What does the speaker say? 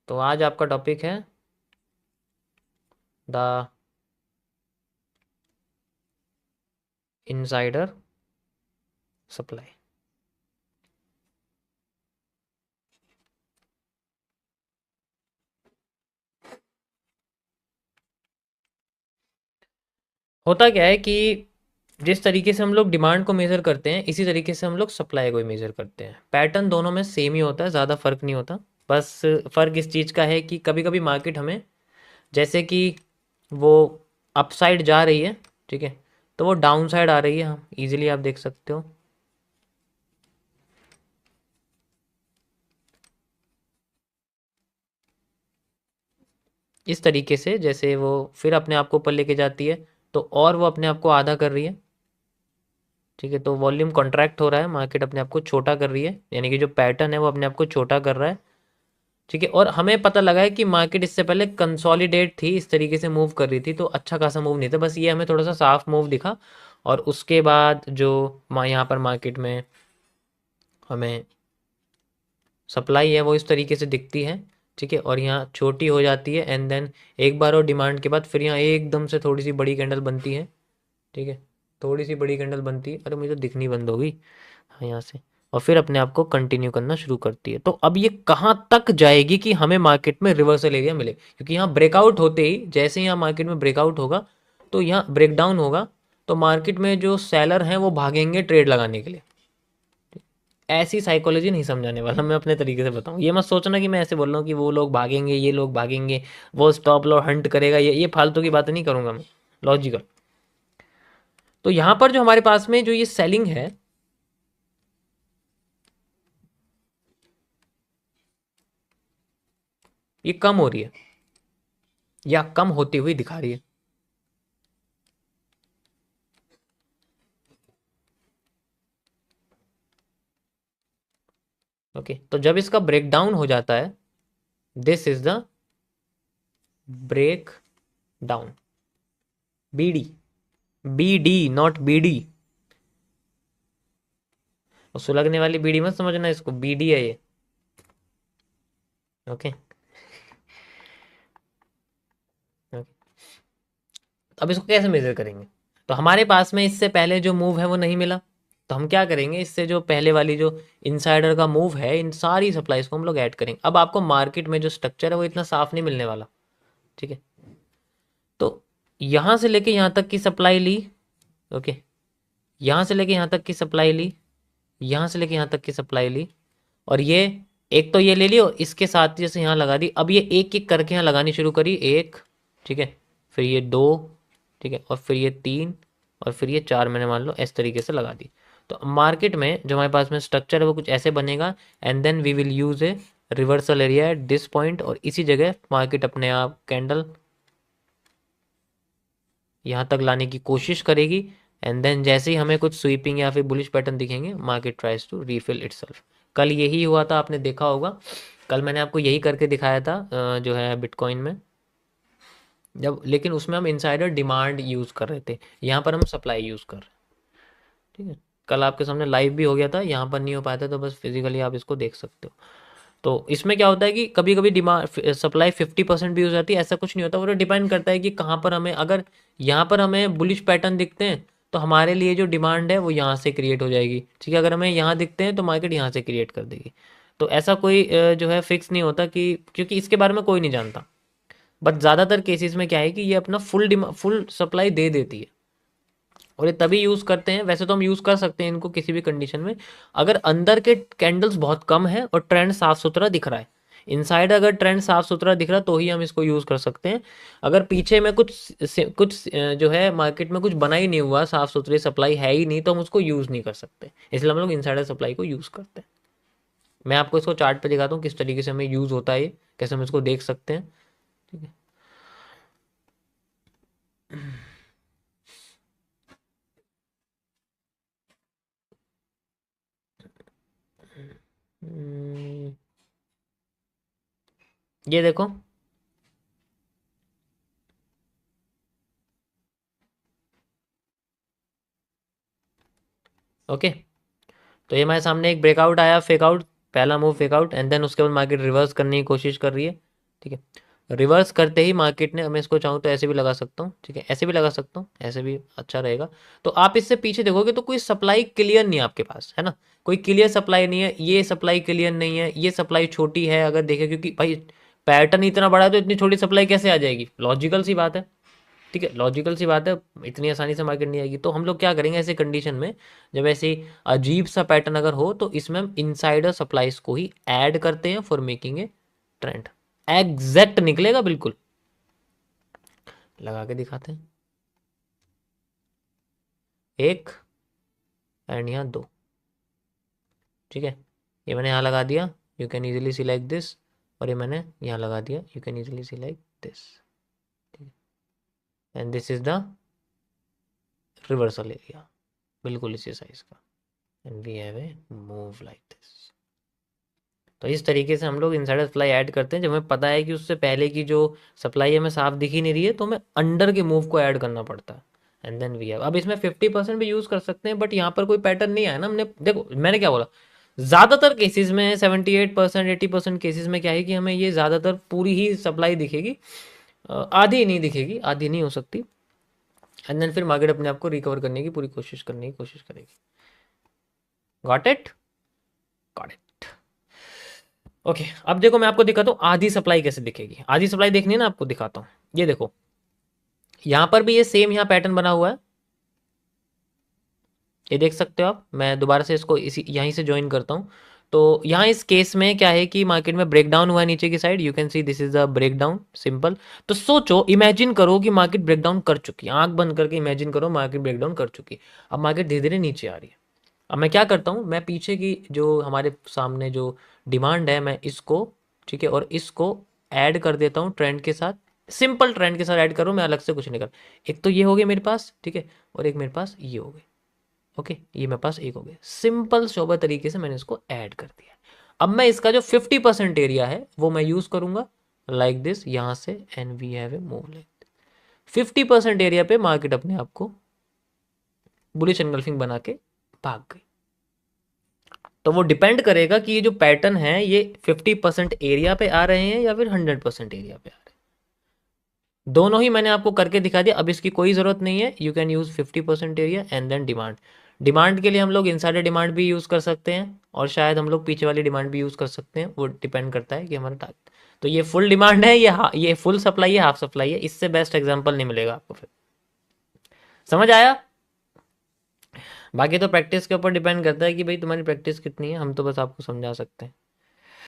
तो आज आपका टॉपिक है द इनसाइडर सप्लाई। होता क्या है कि जिस तरीके से हम लोग डिमांड को मेज़र करते हैं इसी तरीके से हम लोग सप्लाई को भी मेज़र करते हैं। पैटर्न दोनों में सेम ही होता है, ज़्यादा फ़र्क नहीं होता। बस फ़र्क इस चीज़ का है कि कभी कभी मार्केट हमें, जैसे कि वो अपसाइड जा रही है, ठीक है, तो वो डाउन साइड आ रही है, हम इजीली आप देख सकते हो। इस तरीके से जैसे वो फिर अपने आप को ऊपर लेके जाती है, तो और वो अपने आप को आधा कर रही है, ठीक है, तो वॉल्यूम कॉन्ट्रैक्ट हो रहा है, मार्केट अपने आप को छोटा कर रही है, यानी कि जो पैटर्न है वो अपने आप को छोटा कर रहा है, ठीक है। और हमें पता लगा है कि मार्केट इससे पहले कंसोलिडेट थी, इस तरीके से मूव कर रही थी, तो अच्छा खासा मूव नहीं था, बस ये हमें थोड़ा सा साफ मूव दिखा। और उसके बाद जो यहाँ पर मार्केट में हमें सप्लाई है वो इस तरीके से दिखती है, ठीक है, और यहाँ छोटी हो जाती है, एंड देन एक बार और डिमांड के बाद फिर यहाँ एकदम से थोड़ी सी बड़ी कैंडल बनती है, ठीक है, थोड़ी सी बड़ी कैंडल बनती है, अरे मुझे तो दिखनी बंद हो गई, हाँ यहाँ से, और फिर अपने आप को कंटिन्यू करना शुरू करती है। तो अब ये कहाँ तक जाएगी कि हमें मार्केट में रिवर्सल एरिया मिले, क्योंकि यहाँ ब्रेकआउट होते ही, जैसे ही यहाँ मार्केट में ब्रेकआउट होगा तो यहाँ ब्रेकडाउन होगा, तो मार्केट में जो सेलर हैं वो भागेंगे ट्रेड लगाने के लिए। ऐसी साइकोलॉजी नहीं समझाने वाला, मैं अपने तरीके से बताऊं, ये मत सोचना कि मैं ऐसे बोल रहा हूँ कि वो लोग भागेंगे, ये लोग भागेंगे, वो स्टॉप लॉस हंट करेगा, ये फालतू की बातें नहीं करूंगा मैं, लॉजिकल। तो यहाँ पर जो हमारे पास में जो ये सेलिंग है, ये कम हो रही है या कम होती हुई दिखा रही है। ओके, तो जब इसका ब्रेकडाउन हो जाता है, this is the break down, BD, BD not BD, सुलगने वाली बीड़ी मत समझना, इसको बीडी है ये। ओके, अब इसको कैसे मेजर करेंगे? तो हमारे पास में इससे पहले जो मूव है वो नहीं मिला, तो हम क्या करेंगे, इससे जो पहले वाली जो इनसाइडर का मूव है, इन सारी सप्लाईज को हम लोग ऐड करेंगे। अब आपको मार्केट में जो स्ट्रक्चर है वो इतना साफ नहीं मिलने वाला, ठीक है। तो यहाँ से लेके यहाँ तक की सप्लाई ली, ओके, यहाँ से लेके यहाँ तक की सप्लाई ली, यहाँ से लेके यहाँ तक की सप्लाई ली, और ये एक तो ये ले ली और इसके साथ जैसे यहाँ लगा दी, अब ये एक एक करके यहाँ लगानी शुरू करी, एक, ठीक है, फिर ये दो, ठीक है, और फिर ये तीन, और फिर ये चार, मैंने मान लो इस तरीके से लगा दी। तो मार्केट में जो हमारे पास में स्ट्रक्चर है वो कुछ ऐसे बनेगा, and then we will use a reversal area at this point, और इसी जगह मार्केट अपने आप कैंडल यहाँ तक लाने की कोशिश करेगी, एंड देन जैसे ही हमें कुछ स्वीपिंग या फिर बुलिश पैटर्न दिखेंगे, market tries to refill itself. कल यही हुआ था, आपने देखा होगा, कल मैंने आपको यही करके दिखाया था, जो है बिटकॉइन में, जब, लेकिन उसमें हम इनसाइडर डिमांड यूज़ कर रहे थे, यहाँ पर हम सप्लाई यूज़ कर रहे हैं, ठीक है। कल आपके सामने लाइव भी हो गया था, यहाँ पर नहीं हो पाया था, तो बस फिजिकली आप इसको देख सकते हो। तो इसमें क्या होता है कि कभी कभी डिमांड सप्लाई 50% भी हो जाती है, ऐसा कुछ नहीं होता, वो तो डिपेंड करता है कि कहाँ पर हमें, अगर यहाँ पर हमें बुलिश पैटर्न दिखते हैं तो हमारे लिए जो डिमांड है वो यहाँ से क्रिएट हो जाएगी, ठीक है, अगर हमें यहाँ दिखते हैं तो मार्केट यहाँ से क्रिएट कर देगी। तो ऐसा कोई जो है फिक्स नहीं होता, कि क्योंकि इसके बारे में कोई नहीं जानता, बट ज़्यादातर केसेस में क्या है कि ये अपना फुल सप्लाई दे देती है, और ये तभी यूज़ करते हैं, वैसे तो हम यूज़ कर सकते हैं इनको किसी भी कंडीशन में, अगर अंदर के कैंडल्स बहुत कम है और ट्रेंड साफ सुथरा दिख रहा है। इनसाइड अगर ट्रेंड साफ सुथरा दिख रहा है तो ही हम इसको यूज़ कर सकते हैं। अगर पीछे में कुछ जो है मार्केट में कुछ बना ही नहीं हुआ, साफ सुथरी सप्लाई है ही नहीं, तो हम उसको यूज़ नहीं कर सकते, इसलिए हम लोग इनसाइडर सप्लाई को यूज़ करते हैं। मैं आपको इसको चार्ट पे दिखाता हूँ किस तरीके से हमें यूज़ होता है, कैसे हम इसको देख सकते हैं, ठीक है। हम्म, ये देखो, ओके, तो ये हमारे सामने एक ब्रेकआउट आया, फेकआउट, पहला मूव फेकआउट, एंड देन उसके बाद मार्केट रिवर्स करने की कोशिश कर रही है, ठीक है। रिवर्स करते ही मार्केट ने, मैं इसको चाहूँ तो ऐसे भी लगा सकता हूँ, ठीक है, ऐसे भी लगा सकता हूँ, ऐसे भी अच्छा रहेगा। तो आप इससे पीछे देखोगे तो कोई सप्लाई क्लियर नहीं है आपके पास, है ना, कोई क्लियर सप्लाई नहीं है, ये सप्लाई क्लियर नहीं है, ये सप्लाई छोटी है अगर देखें, क्योंकि भाई पैटर्न इतना बड़ा है तो इतनी छोटी सप्लाई कैसे आ जाएगी, लॉजिकल सी बात है, ठीक है, लॉजिकल सी बात है, इतनी आसानी से मार्केट नहीं आएगी। तो हम लोग क्या करेंगे ऐसे कंडीशन में, जब ऐसे अजीब सा पैटर्न अगर हो तो इसमें हम इनसाइडर सप्लाईज को ही ऐड करते हैं for making a trend. Exact निकलेगा बिल्कुल, लगा के दिखाते हैं, एक एंड यहाँ दो, ठीक है, ये मैंने यहाँ लगा दिया, you can easily see like this, और ये मैंने यहाँ लगा दिया, you can easily see like this, ठीक है, and this is the reversal area, बिल्कुल इसी साइज का, and we have a move like this. तो इस तरीके से हम लोग इनसाइडर सप्लाई ऐड करते हैं, जब हमें पता है कि उससे पहले की जो सप्लाई हमें साफ दिख ही नहीं रही है तो हमें अंडर के मूव को ऐड करना पड़ता है, एंड देन वी हैव। अब इसमें 50% भी यूज़ कर सकते हैं, बट यहाँ पर कोई पैटर्न नहीं आया ना, हमने देखो मैंने क्या बोला, ज़्यादातर केसेस में 78% 80% केसेस में क्या है कि हमें ये ज़्यादातर पूरी ही सप्लाई दिखेगी, आधी नहीं दिखेगी, आधी नहीं हो सकती, एंड देन फिर मार्केट अपने आप को रिकवर करने की पूरी कोशिश करने की कोशिश करेगी। Got it, got it. Okay, अब देखो मैं आपको दिखाता हूँ आधी सप्लाई कैसे दिखेगी, आधी सप्लाई देखनी है ना आपको, दिखाता हूँ, ये देखो यहाँ पर भी ये सेम यहाँ पैटर्न बना हुआ है, ये देख सकते हो आप, मैं दोबारा से इसको इसी यहीं से ज्वाइन करता हूँ। तो यहाँ इस केस में क्या है कि मार्केट में ब्रेकडाउन हुआ है नीचे की side, you can see this is a breakdown, simple. तो सोचो, इमेजिन करो कि मार्केट ब्रेकडाउन कर चुकी है, आंख बंद करके इमेजिन करो मार्केट ब्रेकडाउन कर चुकी है, अब मार्केट धीरे धीरे नीचे आ रही है। अब मैं क्या करता हूँ, मैं पीछे की जो हमारे सामने जो डिमांड है मैं इसको, ठीक है, और इसको ऐड कर देता हूँ ट्रेंड के साथ, सिंपल ट्रेंड के साथ ऐड करूँ, मैं अलग से कुछ नहीं कर, एक तो ये हो गया मेरे पास, ठीक है, और एक मेरे पास ये हो गई, ओके, ये मेरे पास एक हो गया, सिंपल सोबर तरीके से मैंने इसको ऐड कर दिया। अब मैं इसका जो 50% एरिया है वो मैं यूज करूंगा लाइक दिस, यहां से, and we have a move like 50% area पे मार्केट अपने आप को बुलिश एनगल्फिंग बना के भाग गई। तो वो डिपेंड करेगा कि ये जो पैटर्न है ये 50% एरिया पे आ रहे हैं या फिर 100% एरिया पे आ रहे हैं, दोनों ही मैंने आपको करके दिखा दिया। अब इसकी कोई ज़रूरत नहीं है, you can use 50% area and then demand. Demand के लिए हम लोग इनसाइडर डिमांड भी यूज़ कर सकते हैं और शायद हम लोग पीछे वाली डिमांड भी यूज़ कर सकते हैं, वो डिपेंड करता है कि हमारा टारगेट। तो ये फुल डिमांड है, ये फुल सप्लाई है, हाफ सप्लाई है, इससे बेस्ट एग्जाम्पल नहीं मिलेगा आपको फिर। समझ आया? बाकी तो प्रैक्टिस के ऊपर डिपेंड करता है कि भाई तुम्हारी प्रैक्टिस कितनी है, हम तो बस आपको समझा सकते हैं।